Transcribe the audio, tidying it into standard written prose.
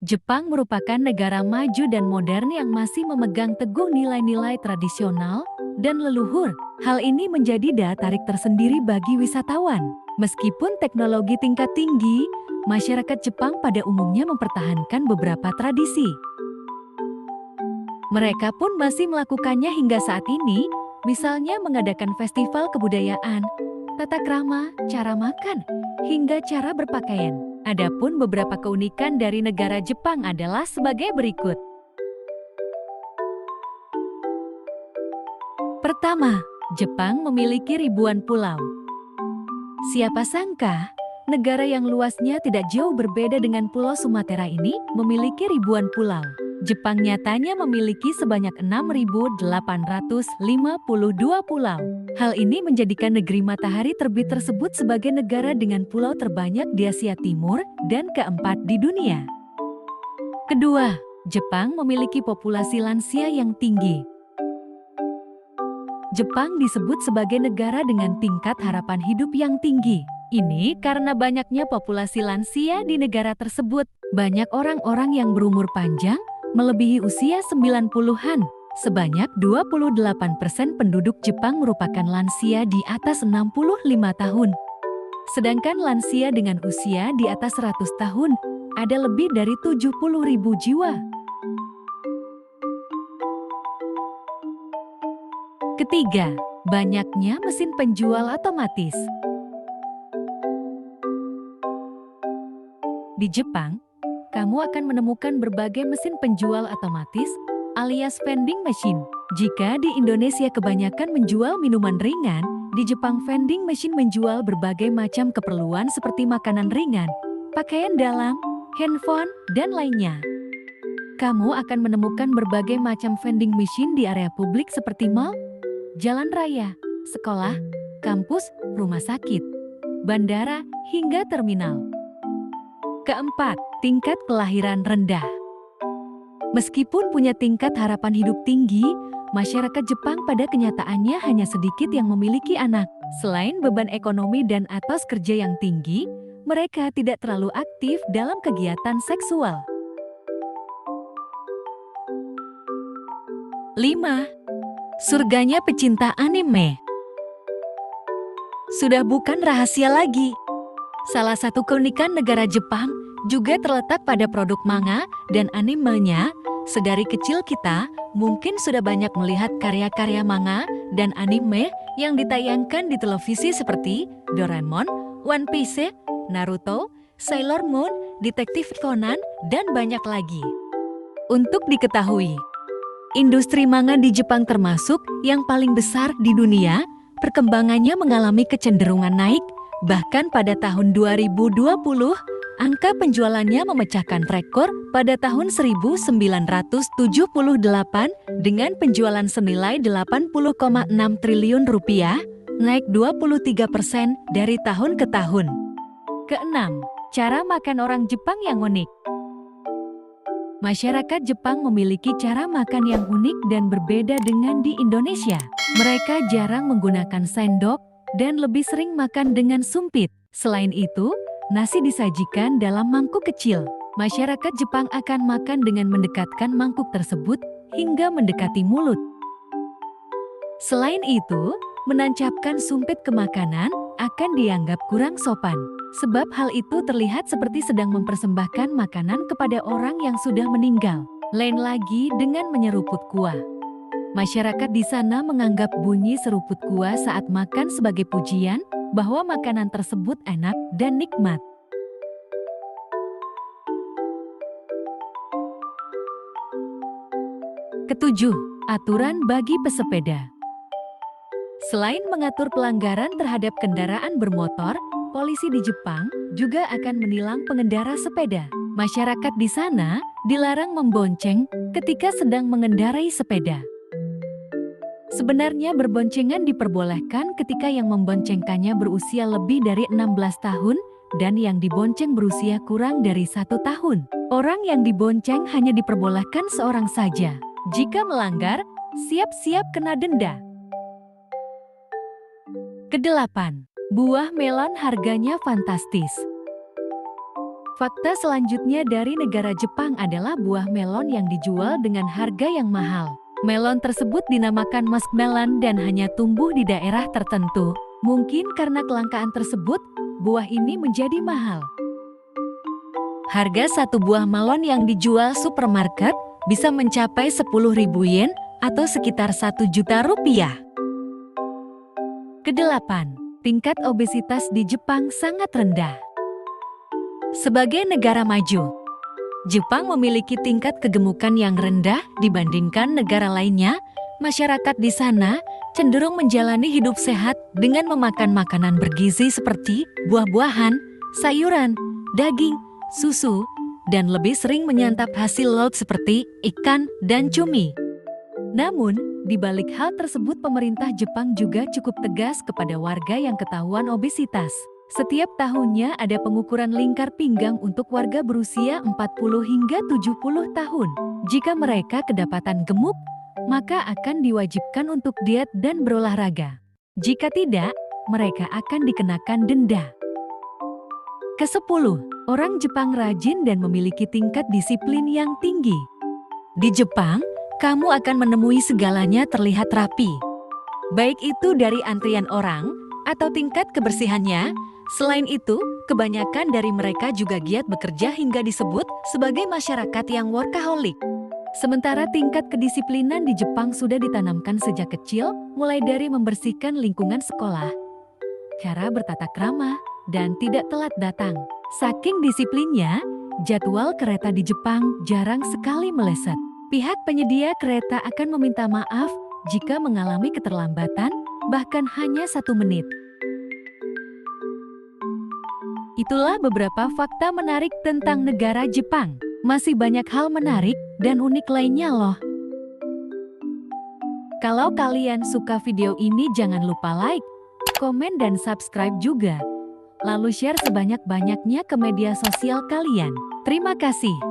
Jepang merupakan negara maju dan modern yang masih memegang teguh nilai-nilai tradisional dan leluhur. Hal ini menjadi daya tarik tersendiri bagi wisatawan. Meskipun teknologi tingkat tinggi, masyarakat Jepang pada umumnya mempertahankan beberapa tradisi. Mereka pun masih melakukannya hingga saat ini, misalnya mengadakan festival kebudayaan, tata krama, cara makan, hingga cara berpakaian. Adapun beberapa keunikan dari negara Jepang adalah sebagai berikut. Pertama, Jepang memiliki ribuan pulau. Siapa sangka, negara yang luasnya tidak jauh berbeda dengan Pulau Sumatera ini memiliki ribuan pulau. Jepang nyatanya memiliki sebanyak 6.852 pulau. Hal ini menjadikan negeri matahari terbit tersebut sebagai negara dengan pulau terbanyak di Asia Timur dan keempat di dunia. Kedua, Jepang memiliki populasi lansia yang tinggi. Jepang disebut sebagai negara dengan tingkat harapan hidup yang tinggi. Ini karena banyaknya populasi lansia di negara tersebut. Banyak orang-orang yang berumur panjang, melebihi usia 90-an. Sebanyak 28% penduduk Jepang merupakan lansia di atas 65 tahun. Sedangkan lansia dengan usia di atas 100 tahun, ada lebih dari 70.000 jiwa. Ketiga, banyaknya mesin penjual otomatis. Di Jepang, kamu akan menemukan berbagai mesin penjual otomatis alias vending machine. Jika di Indonesia kebanyakan menjual minuman ringan, di Jepang vending machine menjual berbagai macam keperluan seperti makanan ringan, pakaian dalam, handphone, dan lainnya. Kamu akan menemukan berbagai macam vending machine di area publik seperti mal, jalan raya, sekolah, kampus, rumah sakit, bandara, hingga terminal. Keempat, tingkat kelahiran rendah. Meskipun punya tingkat harapan hidup tinggi, masyarakat Jepang pada kenyataannya hanya sedikit yang memiliki anak. Selain beban ekonomi dan atas kerja yang tinggi, mereka tidak terlalu aktif dalam kegiatan seksual. 5. Surganya pecinta anime. Sudah bukan rahasia lagi. Salah satu keunikan negara Jepang juga terletak pada produk manga dan animenya. Sedari kecil kita mungkin sudah banyak melihat karya-karya manga dan anime yang ditayangkan di televisi seperti Doraemon, One Piece, Naruto, Sailor Moon, Detektif Conan, dan banyak lagi. Untuk diketahui, industri manga di Jepang termasuk yang paling besar di dunia. Perkembangannya mengalami kecenderungan naik. Bahkan pada tahun 2020, angka penjualannya memecahkan rekor pada tahun 1978 dengan penjualan senilai 80,6 triliun rupiah, naik 23% dari tahun ke tahun. Keenam, cara makan orang Jepang yang unik. Masyarakat Jepang memiliki cara makan yang unik dan berbeda dengan di Indonesia. Mereka jarang menggunakan sendok dan lebih sering makan dengan sumpit. Selain itu, nasi disajikan dalam mangkuk kecil. Masyarakat Jepang akan makan dengan mendekatkan mangkuk tersebut hingga mendekati mulut. Selain itu, menancapkan sumpit ke makanan akan dianggap kurang sopan. Sebab hal itu terlihat seperti sedang mempersembahkan makanan kepada orang yang sudah meninggal. Lain lagi dengan menyeruput kuah. Masyarakat di sana menganggap bunyi seruput kuah saat makan sebagai pujian bahwa makanan tersebut enak dan nikmat. Ketujuh, aturan bagi pesepeda. Selain mengatur pelanggaran terhadap kendaraan bermotor, polisi di Jepang juga akan menilang pengendara sepeda. Masyarakat di sana dilarang membonceng ketika sedang mengendarai sepeda. Sebenarnya berboncengan diperbolehkan ketika yang memboncengkannya berusia lebih dari 16 tahun dan yang dibonceng berusia kurang dari 1 tahun. Orang yang dibonceng hanya diperbolehkan seorang saja. Jika melanggar, siap-siap kena denda. Kedelapan, buah melon harganya fantastis. Fakta selanjutnya dari negara Jepang adalah buah melon yang dijual dengan harga yang mahal. Melon tersebut dinamakan muskmelon dan hanya tumbuh di daerah tertentu. Mungkin karena kelangkaan tersebut, buah ini menjadi mahal. Harga satu buah melon yang dijual supermarket bisa mencapai 10.000 yen atau sekitar 1 juta rupiah. Kedelapan, tingkat obesitas di Jepang sangat rendah. Sebagai negara maju, Jepang memiliki tingkat kegemukan yang rendah dibandingkan negara lainnya. Masyarakat di sana cenderung menjalani hidup sehat dengan memakan makanan bergizi seperti buah-buahan, sayuran, daging, susu, dan lebih sering menyantap hasil laut seperti ikan dan cumi. Namun, di balik hal tersebut pemerintah Jepang juga cukup tegas kepada warga yang ketahuan obesitas. Setiap tahunnya ada pengukuran lingkar pinggang untuk warga berusia 40 hingga 70 tahun. Jika mereka kedapatan gemuk, maka akan diwajibkan untuk diet dan berolahraga. Jika tidak, mereka akan dikenakan denda. Ke-10, orang Jepang rajin dan memiliki tingkat disiplin yang tinggi. Di Jepang, kamu akan menemui segalanya terlihat rapi. Baik itu dari antrian orang atau tingkat kebersihannya. Selain itu, kebanyakan dari mereka juga giat bekerja hingga disebut sebagai masyarakat yang workaholic. Sementara tingkat kedisiplinan di Jepang sudah ditanamkan sejak kecil, mulai dari membersihkan lingkungan sekolah, cara bertata krama, dan tidak telat datang. Saking disiplinnya, jadwal kereta di Jepang jarang sekali meleset. Pihak penyedia kereta akan meminta maaf jika mengalami keterlambatan, bahkan hanya 1 menit. Itulah beberapa fakta menarik tentang negara Jepang. Masih banyak hal menarik dan unik lainnya loh. Kalau kalian suka video ini jangan lupa like, komen dan subscribe juga. Lalu share sebanyak-banyaknya ke media sosial kalian. Terima kasih.